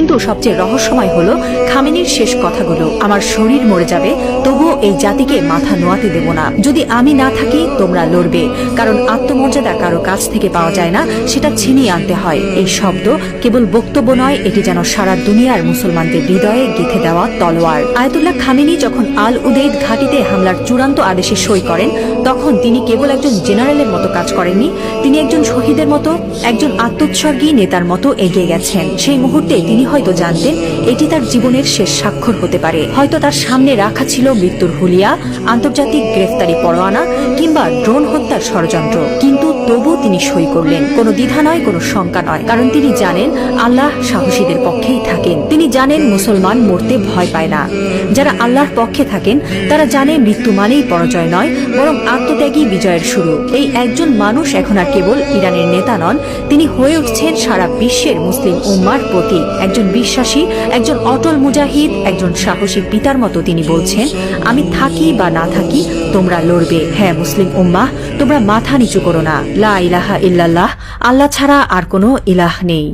কিন্তু সবচেয়ে রহস্যময় হলো খামেনির শেষ কথাগুলো, আমার শরীর মরে যাবে তবুও এই জাতিকে মাথা নোয়াতে দেব না। যদি আমি না থাকি তোমরা লড়বে, কারণ আত্মমর্যাদা কারো কাছ থেকে পাওয়া যায় না, সেটা ছিনিয়ে আনতে হয়। এই শব্দ কেবল বক্তব্য নয়, এটি যেন সারা দুনিয়ার মুসলমানদের হৃদয়ে গেঁথে দেওয়া তলোয়ার। আয়াতুল্লাহ খামেনি যখন আল উদেইদ ঘাঁটিতে হামলার চূড়ান্ত আদেশে সই করেন, তখন তিনি কেবল একজন জেনারেলের মতো কাজ করেননি, তিনি একজন শহীদের মতো, একজন আত্মোৎসর্গী নেতার মতো এগিয়ে গেছেন। সেই মুহূর্তে তিনি হয়তো জানতেন এটি তার জীবনের শেষ স্বাক্ষর হতে পারে। হয়তো তার সামনে রাখা ছিল মৃত্যুর হুলিয়া, আন্তর্জাতিক গ্রেফতারি পরোয়ানা কিংবা ড্রোন হত্যার ষড়যন্ত্র, কিন্তু তবু তিনি সই করলেন। কোনো দ্বিধা নয়, কোনো শঙ্কা নয়, কারণ তিনি জানেন আল্লাহ সাহসীদের পক্ষেই থাকেন। তিনি জানেন মুসলমান মরতে ভয় পায় না। যারা আল্লাহর পক্ষে থাকেন তারা জানে মৃত্যু মানেই পরাজয় নয়, বরং আত্মত্যাগী বিজয়ের শুরু। এই একজন মানুষ এখন আর কেবল ইরানের নেতা নন, তিনি হয়ে উঠছেন সারা বিশ্বের মুসলিম উম্মার প্রতীক। একজন বিশ্বাসী, একজন অটল মুজাহিদ, একজন সাহসী পিতার মতো তিনি বলছেন, আমি থাকি বা না থাকি তোমরা লড়বে। হ্যাঁ মুসলিম উম্মাহ, তোমরা মাথা নিচু করো না। লা ইলাহা ইল্লাল্লাহ, আল্লাহ ছাড়া আর কোনো ইলাহ নেই।